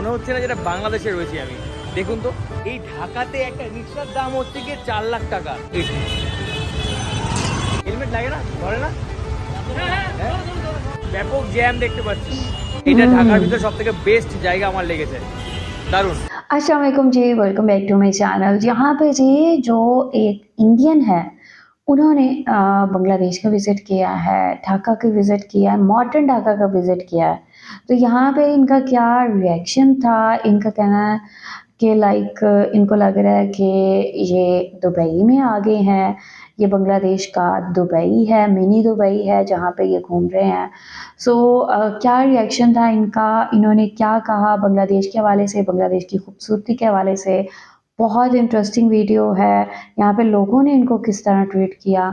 মনে হচ্ছে না যেটা বাংলাদেশে রয়েছি আমি। দেখুন তো, এই ঢাকাতে একটা রিক্সার দাম হচ্ছে গিয়ে 4 লাখ টাকা। হেলমেট লাগে না, ধরে না? হ্যাঁ? ব্যাপক জ্যাম দেখতে পাচ্ছি। এটা ঢাকার ভিতরে সব থেকে বেস্ট জায়গা আমার লেগেছে, দারুণ। अस्सलाम वालेकुम जी, welcome back to my channel. यहाँ पे जी जो एक इंडियन है उन्होंने बांग्लादेश का विज़िट किया है, ढाका का विज़िट किया है, मॉडर्न ढाका का विज़िट किया है। तो यहाँ पे इनका क्या रिएक्शन था, इनका कहना है कि लाइक इनको लग रहा है कि ये दुबई में आ गए हैं, ये बांग्लादेश का दुबई है, मिनी दुबई है जहाँ पे ये घूम रहे हैं। सो क्या रिएक्शन था इनका, इन्होंने क्या कहा बांग्लादेश के हवाले से, बांग्लादेश की खूबसूरती के हवाले से। बहुत इंटरेस्टिंग वीडियो है, यहाँ पे लोगों ने इनको किस तरह ट्रीट किया।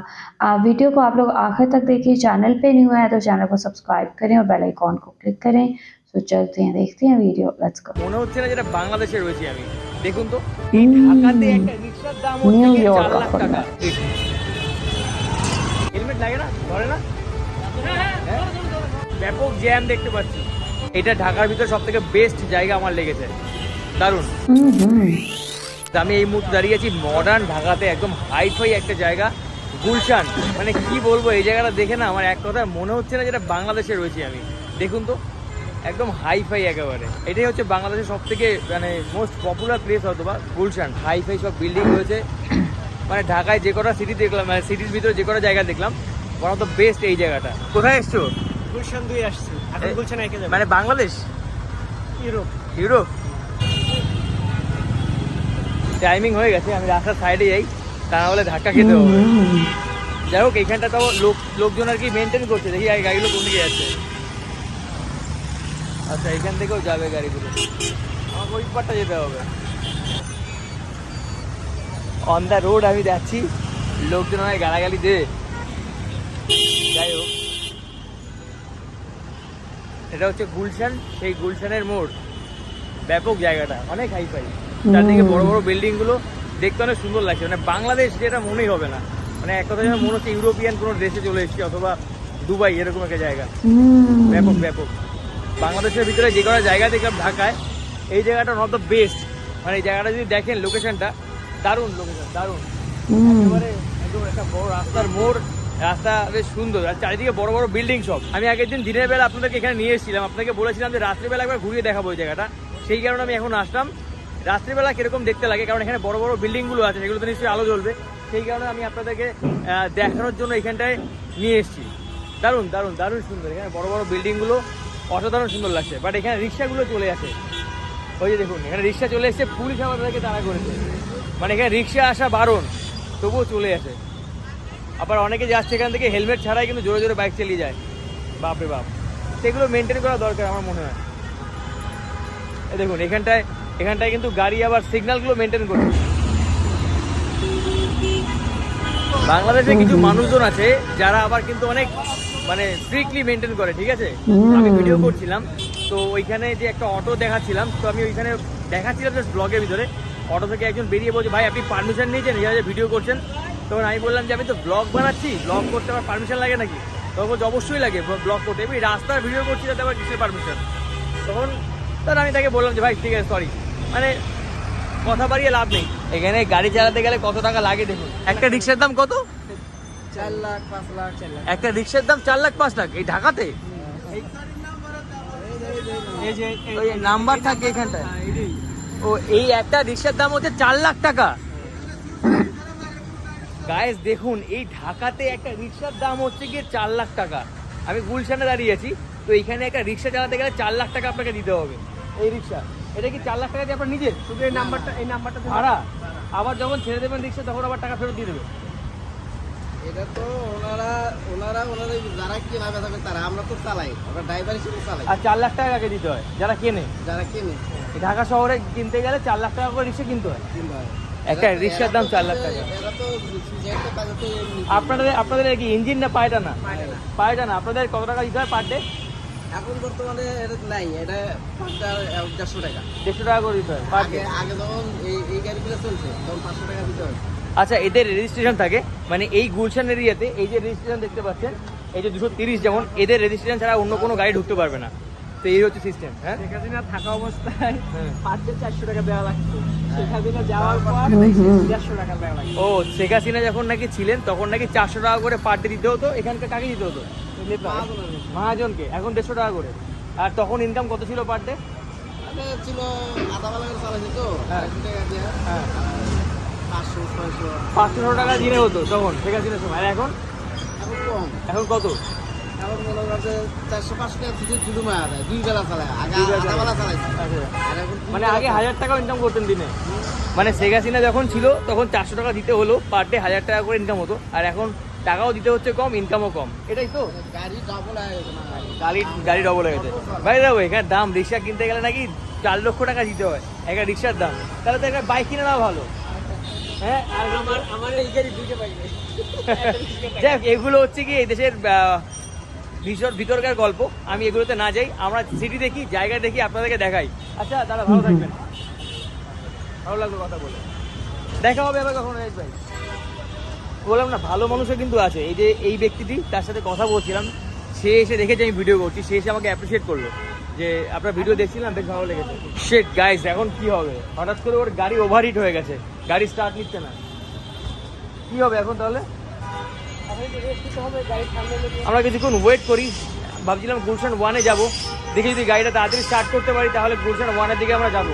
वीडियो को आप लोग आखिर तक देखिए। चैनल पे न्यू है तो चैनल को सब्सक्राइब करें और बेल आइकॉन को क्लिक करें। तो चलते हैं, देखते हैं वीडियो, लेट्स गो। মনে হচ্ছে না যেটা বাংলাদেশে রয়েছি আমি। দেখুন তো, এই ঢাকাতে একটা রিক্সার দাম হচ্ছে গিয়ে 4 লাখ টাকা। হেলমেট লাগে না, ধরে না? হ্যাঁ? ব্যাপক জ্যাম দেখতে পাচ্ছি। এটা ঢাকার ভিতরে সব থেকে বেস্ট জায়গা আমার লেগেছে, দারুণ। আমি এই মুহূর্তে দাঁড়িয়ে আছি মডার্ন ঢাকাতে, একদম হাইফাই একটা জায়গা, গুলশান। মানে কি বলবো, এই জায়গাটা দেখে না আমার এক কথায় মনে হচ্ছে না যেটা বাংলাদেশে রয়েছি আমি। দেখুন তো, একদম হাইফাই একেবারে। এটাই হচ্ছে বাংলাদেশের সব থেকে মানে মোস্ট পপুলার প্লেস হয়তো বা গুলশান। হাইফাই সব বিল্ডিং রয়েছে। মানে ঢাকায় যে কটা সিটি দেখলাম, মানে সিটির ভিতরে যে কটা জায়গা দেখলাম, ওয়ান অফ দ্য বেস্ট এই জায়গাটা। কোথায় এসছো? গুলশান 2 আসছে, এখন গুলশান একে যাবে। মানে বাংলাদেশ, ইউরোপ। ইউরোপ। টাইমিং হয়ে গেছে, আমি রাস্তার সাইডে যাই, তা না হলে ধাক্কা খেতে হবে। যাই হোক, এইখানটা তাও লোকজন আর কি মেনটেন করছে। দেখি আগে গাড়িগুলো কোন দিকে যাচ্ছে। আচ্ছা, এখান থেকেও যাবে গাড়িগুলো, আমাকে ওই পারটা যেতে হবে। অন দ্য রোড আমি যাচ্ছি, লোকজন আমায় গালাগালি দেবে। যাই হোক, এটা হচ্ছে গুলশান, সেই গুলশানের মোড়। ব্যাপক জায়গাটা, অনেক হাইফাই, চারদিকে বড় বড় বিল্ডিং গুলো দেখতে অনেক সুন্দর লাগছে। মানে বাংলাদেশ যেটা মনেই হবে না, মানে এক কথা যেন মনে হচ্ছে ইউরোপিয়ান কোনো দেশে চলে এসেছি, অথবা দুবাই, এরকম একটা জায়গা। ব্যাপক ব্যাপক। বাংলাদেশের ভিতরে যে কটা জায়গা দেখলাম ঢাকায়, এই জায়গাটা ওয়ান অফ দ্য বেস্ট। মানে এই জায়গাটা যদি দেখেন, লোকেশনটা দারুণ, লোকেশন দারুণ। একেবারে একদম একটা বড় রাস্তার মোড়, রাস্তা বেশ সুন্দর, আর চারিদিকে বড় বড় বিল্ডিং সব। আমি আগের দিন দিনের বেলা আপনাদেরকে এখানে নিয়ে এসেছিলাম, আপনাকে বলেছিলাম যে রাত্রিবেলা একবার ঘুরিয়ে দেখাবো এই জায়গাটা। সেই কারণে আমি এখন আসলাম রাত্রিবেলা কিরকম দেখতে লাগে, কারণ এখানে বড় বড় বিল্ডিং গুলো আছে, সেগুলোতে নিশ্চয়ই আলো জ্বলবে। সেই কারণে আমি আপনাদেরকে দেখানোর জন্য এখানটায় নিয়ে এসেছি। দারুণ দারুণ দারুণ সুন্দর, এখানে বড় বড় বিল্ডিং গুলো অসাধারণ সুন্দর লাগছে। বাট এখানে রিক্সাগুলো চলে আসে, ওই যে দেখুন এখানে রিক্সা চলে এসছে, পুলিশ আবার তাদেরকে তাড়া করেছে। মানে এখানে রিক্সা আসা বারণ, তবুও চলে আসে। আবার অনেকে যাচ্ছে এখান থেকে হেলমেট ছাড়াই কিন্তু জোরে জোরে বাইক চালিয়ে যায়। বাপরে বাপ, সেগুলো মেনটেন করা দরকার আমার মনে হয়। এই দেখুন এখানটায় কিন্তু গাড়ি আবার সিগন্যালগুলো মেনটেন করছে। বাংলাদেশে কিছু মানুষজন আছে যারা আবার কিন্তু অনেক মানে স্ট্রিক্টলি মেনটেন করে, ঠিক আছে? আমি ভিডিও করছিলাম, তো ওইখানে যে একটা অটো দেখাচ্ছিলাম, তো আমি ওইখানে দেখাচ্ছিলাম জাস্ট ব্লগের ভিতরে। অটো থেকে একজন বেরিয়ে বলছে, ভাই আপনি পারমিশন নিয়েছেন এই যে ভিডিও করছেন? তখন আমি বললাম যে আমি তো ব্লগ বানাচ্ছি, ব্লগ করতে আমার পারমিশন লাগে নাকি? তখন বলছে অবশ্যই লাগে ব্লগ করতে, আমি রাস্তার ভিডিও করছি, তাতে আবার কিসের পারমিশন? তখন আমি তাকে বললাম যে ভাই ঠিক আছে, সরি। মানে কথা বাড়িয়ে লাভ নেই। এখানে গাড়ি চালাতে গেলে কত টাকা লাগে দেখুন। একটা রিক্সার দাম কত? 4 লাখ 5 লাখ 4 লাখ। একটা রিক্সার দাম 4 লাখ 5 লাখ এই ঢাকাতে? এই যে ওই নাম্বার থাকে এখানটায়। ও, এই একটা রিক্সার দাম হচ্ছে 4 লাখ টাকা। গাইস দেখুন, এই ঢাকাতে একটা রিক্সার দাম হচ্ছে গিয়ে 4 লাখ টাকা। আমি গুলশানে দাঁড়িয়ে আছি, তো এইখানে একটা রিক্সা চালাতে গেলে 4 লাখ টাকা আপনাকে দিতে হবে। এই রিক্সা, এটা কি 4 লাখ টাকা দিয়ে আপনার নিজের? শুধু এই নাম্বারটা ভাড়া, আবার যখন ছেড়ে দেবেন রিক্সা তখন আবার টাকা ফেরত দিয়ে দেবে। এটা তো ওনারা যারা কেনা বেচা করে তারা, আমরা তো চালাই, আমরা ড্রাইভার হিসেবে চালাই। আর 4 লাখ টাকা কাকে দিতে হয়? যারা কেনে। যারা কিনে এই ঢাকা শহরে কিনতে গেলে 4 লাখ টাকা করে রিক্সা কিনতে হয়। কিনতে হয়। একটা রিক্সার দাম 4 লাখ টাকা। এরা তো সিজেন্টে বাজাতে আপনাদের কি ইঞ্জিন না পায়টা না? পারে না। পায়টা না। আপনাদের কত টাকা দিতে হয় পার ডে? এখন বর্তমানে এটা নাই, এটা 150 টাকা। 150 টাকা করে দিতে হয় পার ডে। আগে যখন এই গাড়িগুলো চলছে তখন 500 টাকা দিতে হয়। আচ্ছা, এদের রেজিস্ট্রেশন থাকে, মানে এই গুলশান এরিয়াতে এই যে রেজিস্ট্রেশন দেখতে পাচ্ছেন, এই যে 230, যেমন এদের রেজিস্ট্রেশন ছাড়া অন্য কোনো গাড়ি ঢুকতে পারবে না। তো এই হচ্ছে সিস্টেম। হ্যাঁ, শেখ হাসিনা থাকা অবস্থায় হ্যাঁ। পার ডে 400 টাকা দেওয়া লাগতো, শেখ হাসিনা যাওয়ার পর 150 টাকা দেওয়া লাগতো। ও শেখ হাসিনা যখন নাকি ছিলেন তখন নাকি 400 টাকা করে পার ডে দিতে হতো। এখানকার কাকে দিতে হতো? মহাজনকে। এখন 150 টাকা করে। আর তখন ইনকাম কত ছিল পার ডে? আগে ছিল আধা বেলা করে চালাইছি তো, হ্যাঁ। 200 টাকা দিয়ে হ্যাঁ, 500 600। 500 টাকা দিনে হতো তখন শেখ হাসিনার সময়। আর এখন এখন কম, এখন কত? এখন মনে করছে 400-500 টাকা শুধু মারা যায়, 2 বেলা চালায়। আগে দুই বেলা আধা বেলা চালাইছি, আচ্ছা। আর এখন মানে আগে 1000 টাকাও ইনকাম করতেন দিনে। মানে শেখ হাসিনা যখন ছিল তখন 400 টাকা দিতে হলো, পার ডে 1000 টাকা করে ইনকাম হতো। আর এখন টাকাও দিতে হচ্ছে কম, ইনকামও কম, এটাই তো। গাড়ি ডাবল হয়ে গেছে না ভাই। গাড়ি ডবল হয়ে গেছে ভাই। দেখো এখানে দাম, রিক্সা কিনতে গেলে নাকি 4 লক্ষ টাকা দিতে হয় একটা রিক্সার দাম। তাহলে তো একটা বাইক কিনে নেওয়া ভালো। হ্যাঁ, আর আমার এই গাড়ি দুইটা পাই নাই। যাক, এগুলো হচ্ছে কি এই দেশের ভিতরকার গল্প। আমি এগুলোতে না যাই, আমরা সিটি দেখি, জায়গা দেখি, আপনাদেরকে দেখাই। আচ্ছা দাদা, ভালো থাকবেন। ভালো লাগলো কথা বলে। দেখা হবে আবার কখনো ভাই। বললাম না, ভালো মানুষও কিন্তু আছে। এই যে এই ব্যক্তিটি, তার সাথে কথা বলছিলাম, সে এসে দেখেছে আমি ভিডিও করছি, সে এসে আমাকে অ্যাপ্রিসিয়েট করলো যে আপনার ভিডিও দেখছিলাম, বেশ ভালো লেগেছে। শিট গাইস, এখন কি হবে? হঠাৎ করে ওর গাড়ি ওভারহিট হয়ে গেছে, গাড়ি স্টার্ট নিচ্ছে না। কি হবে এখন তাহলে? আমরা কিছুক্ষণ ওয়েট করি। ভাবছিলাম গুলশান 1-এ যাবো, দেখি যদি গাড়িটা তাড়াতাড়ি স্টার্ট করতে পারি তাহলে গুলশান 1-এর দিকে আমরা যাবো।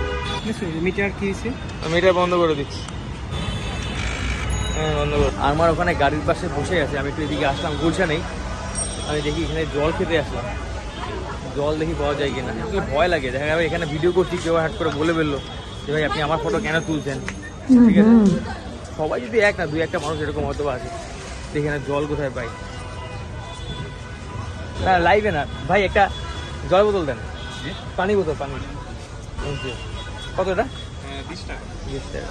মিটার কি হয়েছে? মিটার বন্ধ করে দিচ্ছি। হ্যাঁ, বন্ধ করে। আমার ওখানে গাড়ির পাশে বসে আছে, আমি একটু এদিকে আসলাম গুলশানেই। আমি দেখি এখানে জল খেতে আসলাম, জল দেখি পাওয়া যায় কিনা। আসলে ভয় লাগে, দেখা যাবে এখানে ভিডিও করছি, কেউ হাট করে বলে ফেললো যে ভাই আপনি আমার ফটো কেন তুলছেন। ঠিক আছে, সবাই যদি এক না, 2-1টা মানুষ এরকম হয়তো আছে। দেখি না জল কোথায় পাই। না লাইভে না ভাই, একটা জল বোতল দেন, পানি বোতল, পানি। কত এটা? 20 টাকা। 20 টাকা।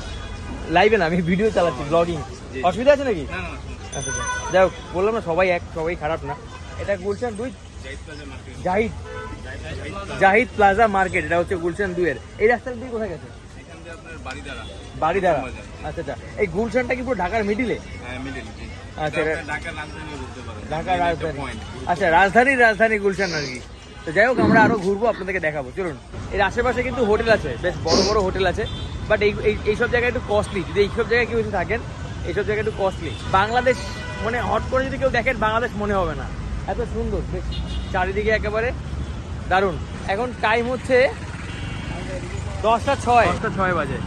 লাইভে না, আমি ভিডিও চালাচ্ছি, ব্লগিং। অসুবিধা আছে নাকি? আচ্ছা আচ্ছা, যাই হোক, বললাম না সবাই এক, সবাই খারাপ না। এটা গুলশান 2 জাহিদ প্লাজা মার্কেট, এটা হচ্ছে গুলশান 2-এর। এই রাস্তাটা দিয়ে কোথায় গেছে? বাড়িধারা। আচ্ছা আচ্ছা, এই গুলশানটা কি পুরো ঢাকার মিডিলে? আচ্ছা, ঢাকার রাজধানী। আচ্ছা, রাজধানী গুলশান আর কি। তো যাই হোক, আমরা আরো ঘুরবো, আপনাদেরকে দেখাবো, চলুন। এর আশেপাশে কিন্তু হোটেল আছে, বেশ বড় বড় হোটেল আছে, বাট এইসব জায়গায় একটু কস্টলি। যদি এইসব জায়গায় কেউ এসে থাকেন, এইসব জায়গায় একটু কস্টলি। বাংলাদেশ মানে হট করে যদি কেউ দেখেন, বাংলাদেশ মনে হবে না। এত সুন্দর বেশ, চারিদিকে একেবারে দারুণ। এখন টাইম হচ্ছে 10টা 6 বাজে।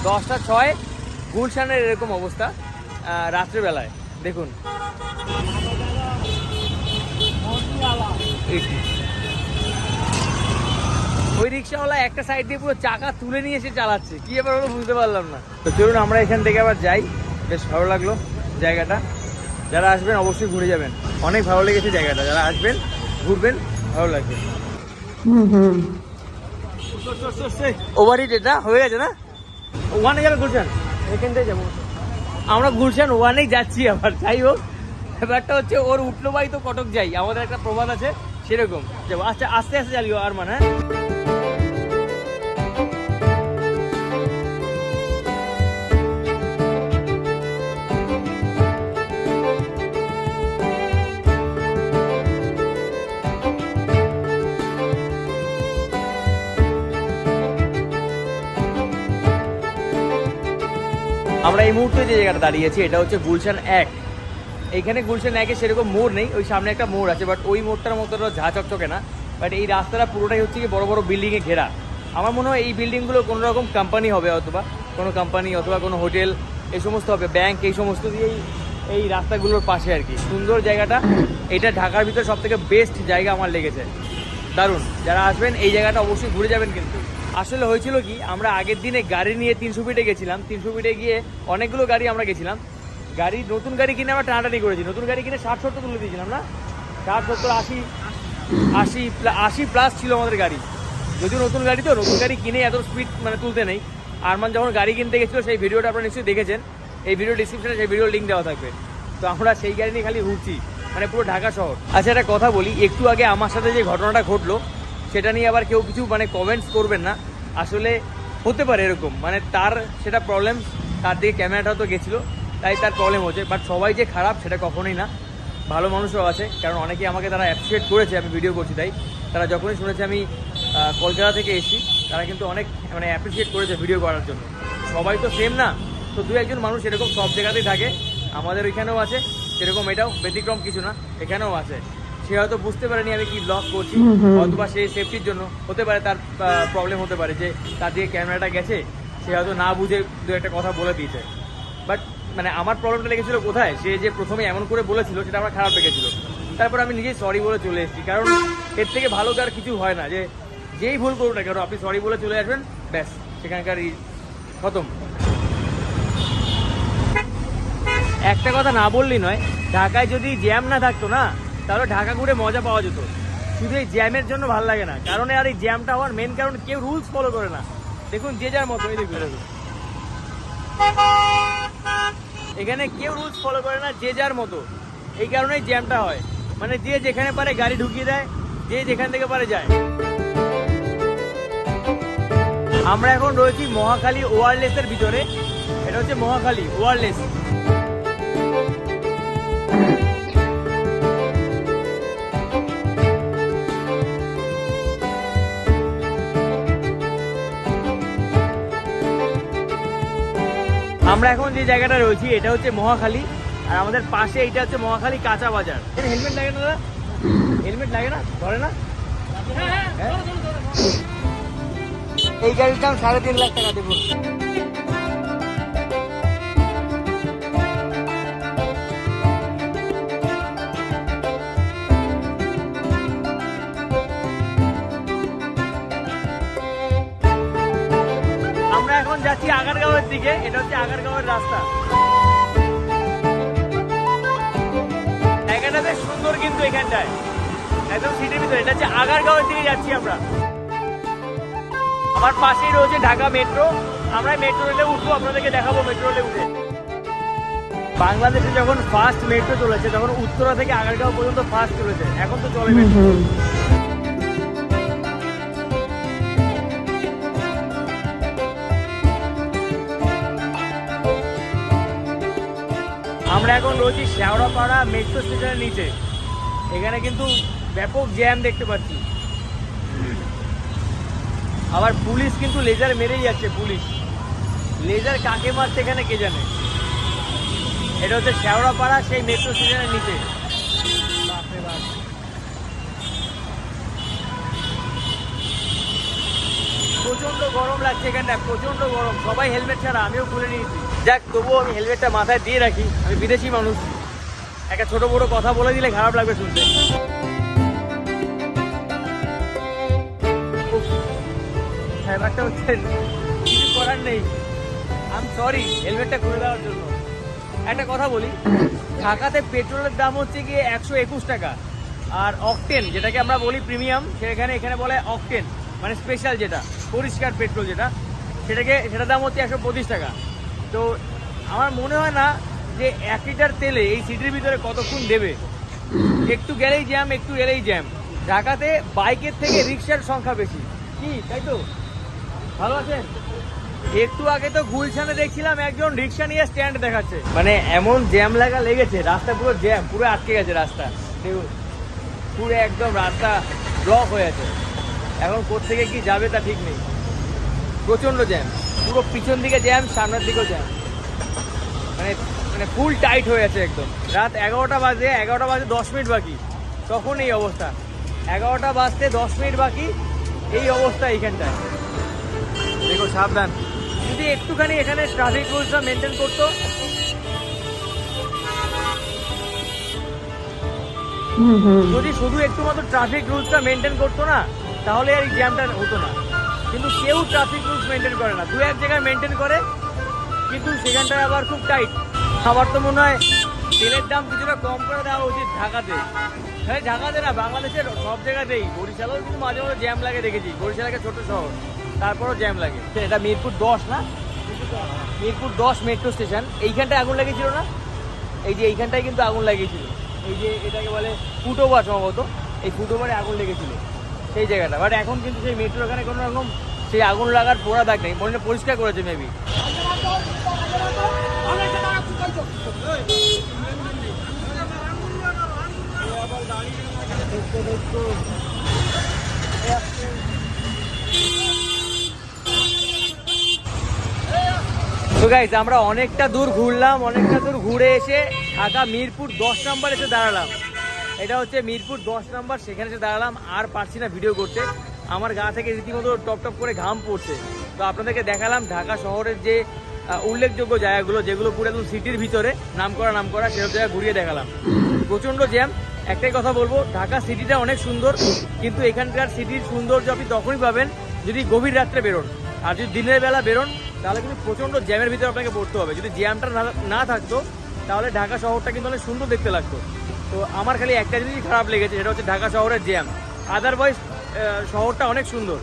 10টা 6, গুলশানের এরকম অবস্থা রাত্রেবেলায়। দেখুন ওই রিক্সাওয়ালা একটা সাইড দিয়ে পুরো চাকা তুলে নিয়ে এসে চালাচ্ছে, কি ব্যাপার হলো বুঝতে পারলাম না। তো চলুন আমরা এখান থেকে আবার যাই। বেশ ভালো লাগলো জায়গাটা, যারা আসবেন অবশ্যই ঘুরে যাবেন, অনেক ভালো লেগেছে জায়গাটা। যারা আসবেন ঘুরবেন, ভালো লাগবে। ওভারহিট এটা হয়ে গেছে না? 1-এ যাবে গুলশান, এখান থেকে যাবো আমরা। গুলশান 1-এই যাচ্ছি আবার। যাই হোক, ব্যাপারটা হচ্ছে ওর উঠলো বাই তো কটক যাই, আমাদের একটা প্রবাদ আছে, সেরকম যাবো। আচ্ছা, আস্তে আস্তে চালিও আর মানে। আমরা এই মুহূর্তে যে জায়গাটা দাঁড়িয়েছি, এটা হচ্ছে গুলশান 1। এইখানে গুলশান 1-এ সেরকম মোড় নেই, ওই সামনে একটা মোড় আছে, বাট ওই মোড়টার মতো ঝা চকচকে না। বাট এই রাস্তাটা পুরোটাই হচ্ছে কি বড় বড় বিল্ডিংয়ে ঘেরা। আমার মনে হয় এই বিল্ডিংগুলো কোনো রকম কোম্পানি হবে, অথবা কোনো কোম্পানি, অথবা কোনো হোটেল, এই সমস্ত হবে, ব্যাংক, এই সমস্ত দিয়েই এই রাস্তাগুলোর পাশে আর কি। সুন্দর জায়গাটা, এটা ঢাকার ভিতরে সব থেকে বেস্ট জায়গা আমার লেগেছে, দারুণ। যারা আসবেন এই জায়গাটা অবশ্যই ঘুরে যাবেন। কিন্তু আসলে হয়েছিল কি, আমরা আগের দিনে গাড়ি নিয়ে 300 ফিটে গেছিলাম। 300 ফিটে গিয়ে অনেকগুলো গাড়ি আমরা গেছিলাম, নতুন গাড়ি কিনে আমরা টানাটানি করেছি। নতুন গাড়ি কিনে 60-70 তুলে দিয়েছিলাম না, 60-70 80 প্লাস ছিল আমাদের গাড়ি। যদিও নতুন গাড়ি, তো নতুন গাড়ি কিনে এত স্পিড মানে তুলতে নেই। আরমান যখন গাড়ি কিনতে গেছিলো, সেই ভিডিওটা আপনারা নিশ্চয়ই দেখেছেন, এই ভিডিও ডিসক্রিপশনে সেই ভিডিওর লিঙ্ক দেওয়া থাকবে। তো আমরা সেই গাড়ি নিয়ে খালি ঘুরছি, মানে পুরো ঢাকা শহর। আচ্ছা, একটা কথা বলি, একটু আগে আমার সাথে যে ঘটনাটা ঘটলো, সেটা নিয়ে আবার কেউ কিছু মানে কমেন্টস করবেন না। আসলে হতে পারে এরকম, মানে তার সেটা প্রবলেম, তার দিকে ক্যামেরাটা তো গেছিলো, তাই তার প্রবলেম হচ্ছে। বাট সবাই যে খারাপ সেটা কখনোই না, ভালো মানুষও আছে। কারণ অনেকেই আমাকে তারা অ্যাপ্রিসিয়েট করেছে, আমি ভিডিও করছি তাই। তারা যখনই শুনেছে আমি কলকাতা থেকে এসেছি, তারা কিন্তু অনেক মানে অ্যাপ্রিসিয়েট করেছে ভিডিও করার জন্য। সবাই তো সেম না, তো দু একজন মানুষ এরকম সব জায়গাতেই থাকে, আমাদের ওইখানেও আছে সেরকম, এটাও ব্যতিক্রম কিছু না, এখানেও আছে। সে হয়তো বুঝতে পারেনি আমি কি ব্লগ করছি, অথবা সে সেফটির জন্য হতে পারে, তার প্রবলেম হতে পারে যে তার দিকে ক্যামেরাটা গেছে, সে হয়তো না বুঝে দু একটা কথা বলে দিয়েছে। বাট মানে আমার প্রবলেমটা লেগেছিল কোথায়, সে যে প্রথমে এমন করে বলেছিল সেটা আমার খারাপ লেগেছিল। তারপর আমি নিজেই সরি বলে চলে এসেছি, কারণ এর থেকে ভালো আর কিছু হয় না, যে যেই ভুল করুন না কেন আপনি সরি বলে চলে আসবেন, ব্যাস সেখানকার খতম। একটা কথা না বললেই নয়, ঢাকায় যদি জ্যাম না থাকতো না, তাহলে ঢাকা ঘুরে মজা পাওয়া যেত। শুধু এই জ্যামের জন্য ভালো লাগে না, কারণ আর এই জ্যামটা হওয়ার মেন কারণ কেউ রুলস ফলো করে না। দেখুন যে যার মতো, এই দেখুন এখানে কেউ রুলস ফলো করে না, যে যার মতো। এই কারণেই জ্যামটা হয়, মানে যে যেখানে পারে গাড়ি ঢুকিয়ে দেয়, যে যেখান থেকে পারে যায়। আমরা এখন রয়েছি মহাখালী ওয়ারলেসের ভিতরে, এটা হচ্ছে মহাখালী ওয়ারলেস। আমরা এখন যে জায়গাটা রয়েছি এটা হচ্ছে মহাখালী, আর আমাদের পাশে এইটা হচ্ছে মহাখালী কাঁচা বাজার। হেলমেট লাগে না দাদা? হেলমেট লাগে না? ধরে না? এই গাড়ির দাম 3.5 লাখ টাকা দেবো। আমরা এখন যাচ্ছি আগারগাঁওয়ের দিকে, এটা হচ্ছে আগারগাঁওয়ের রাস্তা। জায়গাটা বেশ সুন্দর কিন্তু এখানটায়, একদম সিটির ভিতরে। এটা হচ্ছে আগারগাঁওয়ের দিকে যাচ্ছি আমরা। আমার পাশেই রয়েছে ঢাকা মেট্রো, আমরা মেট্রো রেলে উঠবো, আপনাদেরকে দেখাবো মেট্রো রেলে উঠে। বাংলাদেশে যখন ফার্স্ট মেট্রো চলেছে তখন উত্তরা থেকে আগারগাঁও পর্যন্ত ফার্স্ট চলেছে, এখন তো চলে মেট্রো। আমরা এখন রয়েছি শেওড়াপাড়া মেট্রো স্টেশনের নিচে। এখানে কিন্তু ব্যাপক জ্যাম দেখতে পাচ্ছি, আবার পুলিশ কিন্তু লেজার মেরেই যাচ্ছে। পুলিশ লেজার কাকে মারছে এখানে কে জানে। এটা হচ্ছে শেওড়াপাড়া সেই মেট্রো স্টেশনের নিচে। প্রচন্ড গরম লাগছে এখানটা, প্রচন্ড গরম। সবাই হেলমেট ছাড়া, আমিও খুলে নিয়েছি। যাক, তবুও আমি হেলমেটটা মাথায় দিয়ে রাখি, আমি বিদেশি মানুষ, একটা ছোট বড় কথা বলে দিলে খারাপ লাগবে শুনতে। ব্যাপারটা হচ্ছে কিছু করার নেই, আই এম সরি হেলমেটটা খুলে দেওয়ার জন্য। একটা কথা বলি, ঢাকাতে পেট্রোলের দাম হচ্ছে গিয়ে 121 টাকা, আর অকটেন যেটাকে আমরা বলি প্রিমিয়াম, এখানে বলে অকটেন, মানে স্পেশাল যেটা পরিষ্কার পেট্রোল যেটা, সেটার দাম হচ্ছে 125 টাকা। তো আমার মনে হয় না যে 1 লিটার তেলে এই সিটির ভিতরে কতক্ষণ দেবে। একটু গেলেই জ্যাম, একটু গেলেই জ্যাম। ঢাকাতে বাইকের থেকে রিক্সার সংখ্যা বেশি, কি তাই তো? ভালো আছেন? একটু আগে তো গুলশানে দেখছিলাম একজন রিক্সা নিয়ে স্ট্যান্ড দেখাচ্ছে, মানে এমন জ্যাম লাগা লেগেছে, রাস্তা পুরো জ্যাম, পুরো আটকে গেছে রাস্তা, পুরো একদম রাস্তা ব্লক হয়ে আছে। এখন কোত্থেকে কি যাবে তা ঠিক নেই, প্রচন্ড জ্যাম, পুরো পিছন দিকে জ্যাম, সামনের দিকেও জ্যাম, মানে ফুল টাইট হয়ে আছে একদম। রাত 11টা বাজে 10 মিনিট বাকি, তখন এই অবস্থা। 11টা বাজতে 10 মিনিট বাকি, এই অবস্থা এইখানটায়। দেখো সাবধান, যদি একটুখানি এখানে ট্রাফিক রুলসটা মেনটেন করতো, যদি শুধু একটু মতো ট্রাফিক রুলসটা মেনটেন করতো না, তাহলে আর এই জ্যামটা হতো না। কিন্তু কেউ ট্রাফিক রুলস মেনটেন করে না, দু এক জায়গায় মেনটেন করে, কিন্তু সেখানটায় আবার খুব টাইট। আমার তো মনে হয় তেলের দাম কিছুটা কম করে দেওয়া উচিত ঢাকাতে। হ্যাঁ, ঢাকাতে না, বাংলাদেশের সব জায়গাতেই। বরিশালেও কিন্তু মাঝে মাঝে জ্যাম লাগে দেখেছি, বরিশাল একটা ছোট শহর, তারপরও জ্যাম লাগে। এটা মিরপুর 10 না, মিরপুর 10 মেট্রো স্টেশন। এইখানটায় আগুন লেগেছিল না, এই যে এইখানটায় কিন্তু আগুন লাগিয়েছিল, এই যে এটাকে বলে ফুটওভার, সম্ভবত এই ফুটওভারে আগুন লেগেছিল সেই জায়গাটা। বাট এখন কিন্তু সেই মেট্রো এখানে কোনো রকম সেই আগুন লাগার পোড়া দাগ নেই, মনে পরিষ্কার করেছে মেবি। তো গাইজ আমরা অনেকটা দূর ঘুরলাম, অনেকটা দূর ঘুরে এসে ঢাকা মিরপুর 10 নম্বর এসে দাঁড়ালাম। এটা হচ্ছে মিরপুর 10 নম্বর, সেখানে এসে দাঁড়ালাম। আর পারছি না ভিডিও করতে, আমার গা থেকে রীতিমতো টপ টপ করে ঘাম পড়ছে। তো আপনাদেরকে দেখালাম ঢাকা শহরের যে উল্লেখযোগ্য জায়গাগুলো, যেগুলো পুরো একদম সিটির ভিতরে নাম করা সেসব জায়গা ঘুরিয়ে দেখালাম। প্রচণ্ড জ্যাম। একটাই কথা বলবো, ঢাকা সিটিটা অনেক সুন্দর, কিন্তু এখানকার সিটির সৌন্দর্য আপনি তখনই পাবেন যদি গভীর রাত্রে বেরোন। আর যদি দিনের বেলা বেরোন তাহলে কিন্তু প্রচণ্ড জ্যামের ভিতরে আপনাকে পড়তে হবে। যদি জ্যামটা না থাকতো তাহলে ঢাকা শহরটা কিন্তু অনেক সুন্দর দেখতে লাগতো। তো আমার খালি একটা জিনিসই খারাপ লেগেছে, সেটা হচ্ছে ঢাকা শহরের জ্যাম। আদারওয়াইজ শহরটা অনেক সুন্দর।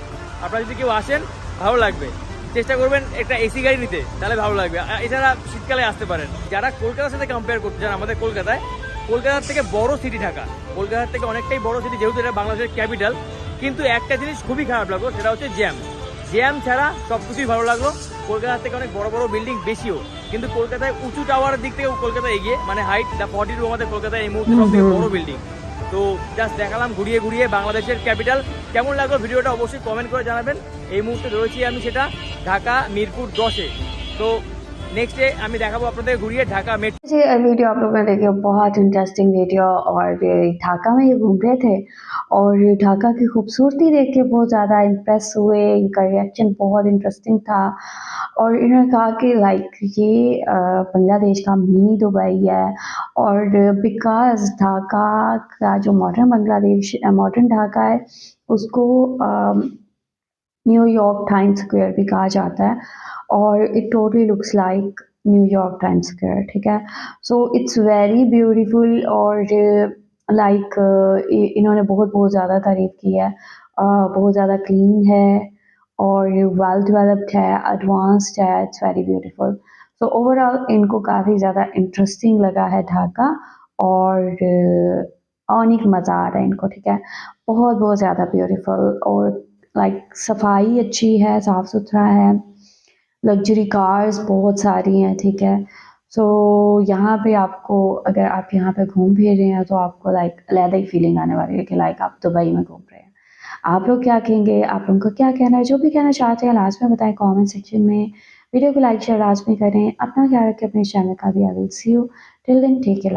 আপনারা যদি কেউ আসেন ভালো লাগবে। চেষ্টা করবেন একটা এসি গাড়ি নিতে, তাহলে ভালো লাগবে। এছাড়া শীতকালে আসতে পারেন। যারা কলকাতার সাথে কম্পেয়ার করতে চান, আমাদের কলকাতার থেকে বড় সিটি ঢাকা, কলকাতার থেকে অনেকটাই বড় সিটি, যেহেতু এটা বাংলাদেশের ক্যাপিটাল। কিন্তু একটা জিনিস খুবই খারাপ লাগলো, সেটা হচ্ছে জ্যাম। জ্যাম ছাড়া সব কিছুই ভালো লাগলো। কলকাতার থেকে অনেক বড় বড় বিল্ডিং বেশিও, কিন্তু কলকাতায় উঁচু টাওয়ারের দিক থেকে কলকাতা এগিয়ে, মানে হাইট 42 আমাদের কলকাতায় এই মুহূর্তে সব থেকে বড় বিল্ডিং। তো জাস্ট দেখালাম ঘুরিয়ে ঘুরিয়ে বাংলাদেশের ক্যাপিটাল। কেমন লাগলো ভিডিওটা অবশ্যই কমেন্ট করে জানাবেন। এই মুহূর্তে রয়েছি আমি সেটা ঢাকা মিরপুর 10-এ। তো नेक्स्ट डे আমি দেখাবো আপনাদের ঘুরিয়ে ঢাকা মেট্রো। ये वीडियो आप लोगों ने देखी, बहुत इंटरेस्टिंग वीडियो। और ढाका में ये घूम रहे थे और ढाका की खूबसूरती देख के बहुत ज़्यादा इम्प्रेस हुए। इनका रिएक्शन बहुत इंटरेस्टिंग था और इन्होंने कहा कि लाइक ये बांग्लादेश का मिनी दुबई है। और बिकॉज ढाका का जो मॉडर्न ढाका है उसको न्यूयॉर्क टाइम्स स्क्वायर भी कहा जाता है और it totally looks like New York times square, ठीक है। सो इट्स वेरी ब्यूटीफुल और लाइक इन्होंने बहुत बहुत ज़्यादा तारीफ़ की है। बहुत ज़्यादा क्लीन है और वेल डेवलप्ड है, एडवांस्ड है। It's very beautiful. So overall इनको काफ़ी ज़्यादा इंटरेस्टिंग लगा है ढाका और आने का मज़ा आ रहा है इनको, ठीक है। बहुत बहुत ज़्यादा ब्यूटीफुल और लाइक सफाई अच्छी है, साफ़ सुथरा है, लग्जरी कार्स बहुत सारी हैं, ठीक है। सो यहाँ पे आपको, अगर आप यहाँ पे घूम फिर रहे हैं तो आपको लाइक अलग ही फीलिंग आने वाली है कि लाइक आप दुबई में घूम रहे हैं। आप लोग क्या कहेंगे, आप लोगों का क्या कहना है? जो भी कहना चाहते हैं लास्ट में बताएं कमेंट सेक्शन में। वीडियो को लाइक शेयर लाजमी करें। अपना ख्याल रखें, अपने चैनल का भी। I will see you till then, take care.